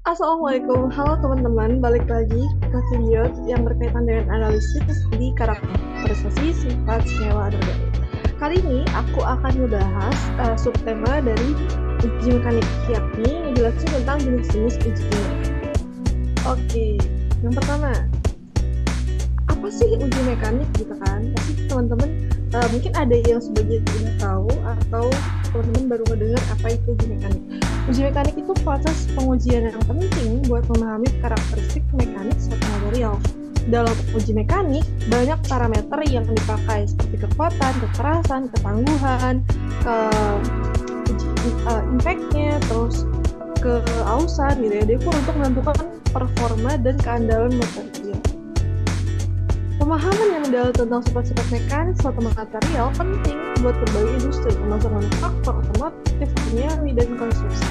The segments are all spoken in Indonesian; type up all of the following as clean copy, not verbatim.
Assalamualaikum, halo teman-teman, balik lagi ke video yang berkaitan dengan analisis di karakterisasi sifat senyawa anorganik. Kali ini aku akan membahas subtema dari uji mekanik, yakni menjelaskan tentang jenis-jenis uji kimia. Oke, yang pertama, apa sih uji mekanik gitu kan? Pasti teman-teman mungkin ada yang sebagian tidak tahu atau teman-teman baru mendengar apa itu uji mekanik. Uji mekanik itu proses pengujian yang penting buat memahami karakteristik mekanik suatu material. Dalam uji mekanik, banyak parameter yang dipakai seperti kekuatan, kekerasan, ketangguhan, impact-nya, terus keausan gitu ya. Dia pun untuk menentukan performa dan keandalan material. Pemahaman yang mendalam tentang sifat-sifat mekanik suatu material penting buat berbagai industri, termasuk manufaktur, otomotif, kimiawi, dan konstruksi.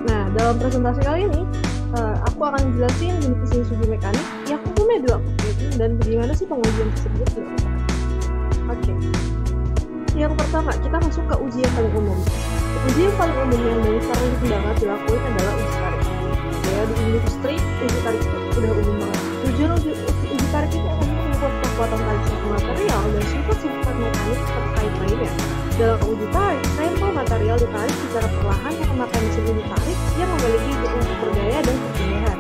Nah, dalam presentasi kali ini, aku akan jelasin jenis-jenis uji mekanik yang umumnya dilakukan dan bagaimana sih pengujian tersebut dilakukan. Oke. Yang pertama, kita masuk ke uji yang paling umum. Uji yang paling umum yang paling sering banget dilakukan adalah uji tarik. Ya, di industri, uji tarik itu udah umum banget. Tujuan uji tarik itu untuk mengukur kekuatan tarik suatu material dan sifat-sifat mekanik terkait lainnya. Dalam uji tarik, sampel material ditarik secara perlahan memakai mesin uji tarik yang memiliki berdaya dan perpindahan.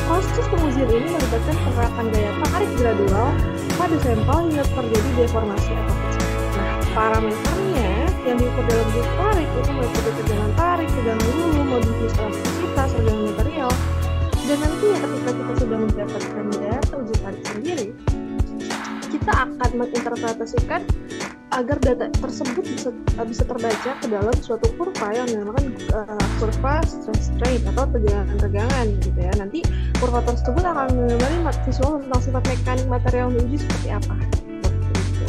Proses pengujian ini melibatkan penerapan gaya tarik gradual pada sampel hingga terjadi deformasi atau pecah. Nah, parameternya yang diukur dalam uji tarik itu meliputi tegangan tarik, tegangan hulu, modulus elastisitas, tegangan material. Dan nanti ketika kita sudah mendapatkan data uji tarik sendiri, kita akan menginterpretasikan agar data tersebut bisa terbaca ke dalam suatu kurva yang dinamakan kurva stress strain atau tegangan-tegangan gitu ya. Nanti kurva tersebut akan menggambarkan visual tentang sifat mekanik material yang diuji seperti apa. Gitu.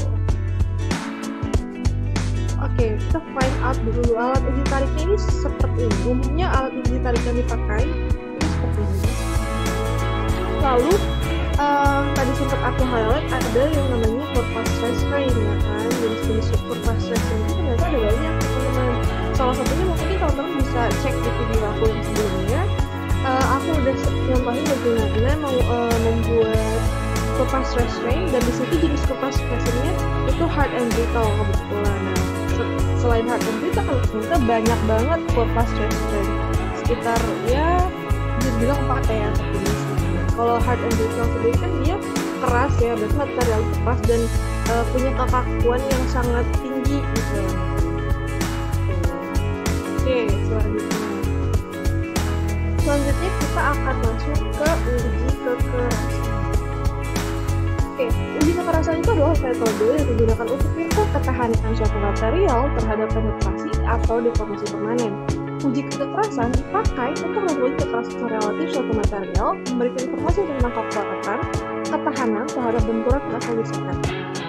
Oke, kita find out dulu alat uji tariknya ini seperti ini. Umumnya alat uji tarik yang dipakai ini seperti ini. Lalu tadi sempat aku highlight ada yang namanya kurva stress strain ya kan. Jenis-jenis kurva stress strain itu ternyata ada banyak teman-teman. Salah satunya mungkin teman-teman bisa cek di video aku yang sebelumnya. Aku udah nyontohin bagaimana membuat kurva stress strain, dan di situ jenis kurva stress strainnya itu hard and brittle kebetulan. Nah, selain hard and brittle kalau ternyata banyak banget kurva stress strain, sekitar ya bisa bilang 4 ya seperti. Kalau hard and brittle sendiri kan dia keras ya, berarti material keras dan punya kekakuan yang sangat tinggi gitu. Oke, selanjutnya kita akan masuk ke uji kekerasan. Oke, uji kekerasan itu adalah metode yang digunakan untuk mengukur ketahanan suatu material terhadap penetrasi atau deformasi permanen. Uji kekerasan dipakai untuk menguji kekerasan relatif suatu material, memberikan informasi tentang ketahanan terhadap benturan atau gesekan.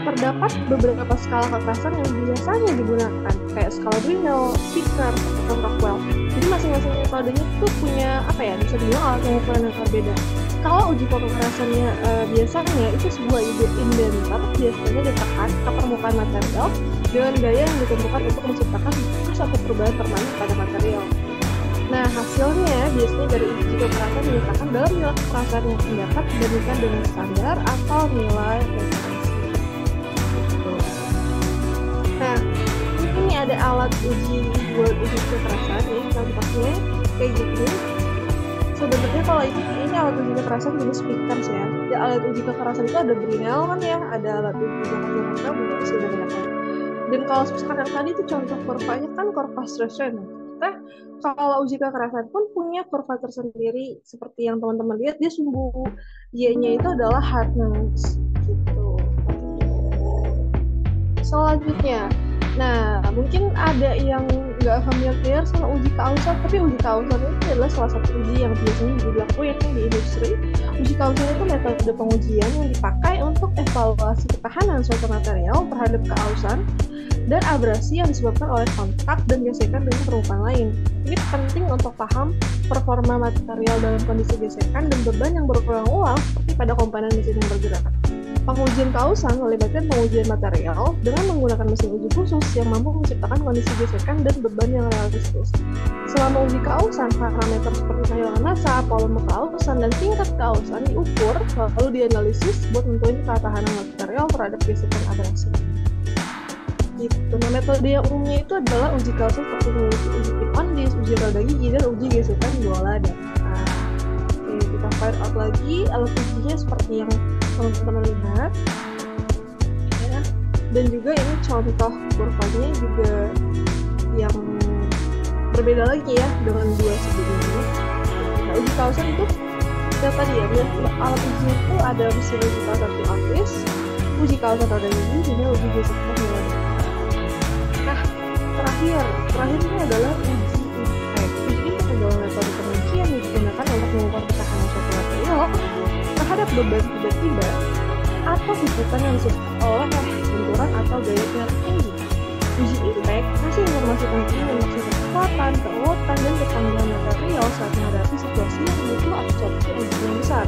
Terdapat beberapa skala kekerasan yang biasanya digunakan, kayak skala Brinell, Picker, atau Rockwell. Jadi masing-masing metodenya itu punya bisa dibilang alat pengukuran yang berbeda. Kalau uji kekerasannya biasanya itu sebuah indenter biasanya ditekan ke permukaan material dengan gaya yang ditentukan untuk menciptakan suatu perubahan permanen pada material. Nah, hasilnya biasanya dari uji kekerasan diletakkan dalam nilai kekerasan yang dapat dibandingkan dengan standar atau nilai referensi. Nah, ini ada alat uji buat uji kekerasan ya, contohnya kayak gini. Sebenarnya kalau ini alat uji kekerasan jenis Pickers ya. Alat uji kekerasan itu ada Brinell kan ya, ada alat uji kekerasan bisa digunakan. Dan kalau misalkan yang tadi itu contoh kurvanya kan kurva stress strain. Kita kalau uji kekerasan pun punya kurva tersendiri seperti yang teman-teman lihat, dia sumbu Y-nya itu adalah hardness gitu. Selanjutnya, nah mungkin ada yang nggak familiar sama uji kausan, tapi uji kausan itu adalah salah satu uji yang biasanya dilakukan di industri. Uji kausan itu metode pengujian yang dipakai untuk evaluasi ketahanan suatu material terhadap keausan dan abrasi yang disebabkan oleh kontak dan gesekan dengan permukaan lain. Ini penting untuk paham performa material dalam kondisi gesekan dan beban yang berulang-ulang seperti pada komponen mesin yang bergerak. Pengujian kausan melibatkan pengujian material dengan menggunakan mesin uji khusus yang mampu menciptakan kondisi gesekan dan beban yang realistis. Selama uji kausan, parameter seperti kehilangan massa, volume kausan, dan tingkat kausan diukur lalu dianalisis buat nentuin ketahanan material terhadap gesekan abrasi. Gitu. Nah, metode yang umumnya itu adalah uji kausan seperti uji tip on disk, uji roda gigi, dan uji gesekan bola data. Oke, kita fire out lagi alat ujinya seperti yang teman-teman lihat ya. Dan juga ini contoh kurvanya juga yang berbeda lagi ya dengan dua sebelumnya. Nah, uji kausan itu ya tadi ya, alat uji itu ada mesin uji kausan teoris, uji kausan roda gigi, dan uji gesekan bola. Nah, terakhir ini adalah uji impact. Uji impact adalah metode penguji yang digunakan untuk mengukur ketahanan suatu material terhadap beban tiba-tiba atau himpunan yang disebabkan oleh benturan atau gaya yang tinggi. Uji impact kasih informasi penting maksud kekuatan, keuatan, dan ketangguhan material saat menghadapi situasi yang butuh absorpsi energi yang besar.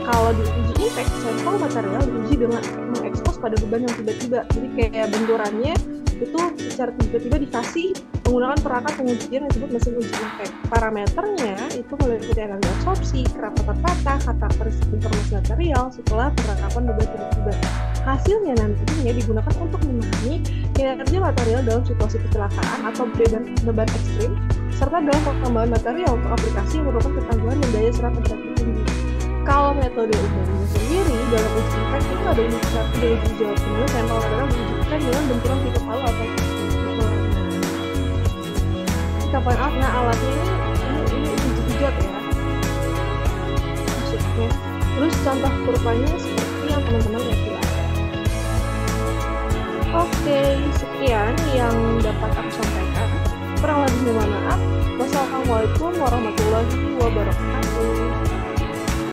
Kalau di uji impact, sampel material diuji dengan mengekspos pada beban yang tiba-tiba. Jadi kayak benturannya itu secara tiba-tiba dikasih menggunakan perangkat pengujian yang disebut mesin uji impact. Parameternya itu meliputi energi absorpsi, kerapatan patah, karakteristik informasi material setelah penerapan beban tiba-tiba. Hasilnya nantinya digunakan untuk memahami kinerja material dalam situasi kecelakaan atau beban ekstrim, serta dalam perkembangan material untuk aplikasi yang merupakan ketangguhan dan daya serap efektif tinggi. Kalau metode umumnya sendiri dalam uji impact itu ada uji jawab penuh, sampel material diujikan dengan benturan tipe palu atau kita point out. Nah, alatnya ini uji jawab ya maksudnya. Terus contoh kurvanya seperti yang teman-teman lihat di atas. Oke, sekian yang dapat aku sampaikan. Kurang lebih mohon maaf. Wassalamualaikum warahmatullahi wabarakatuh.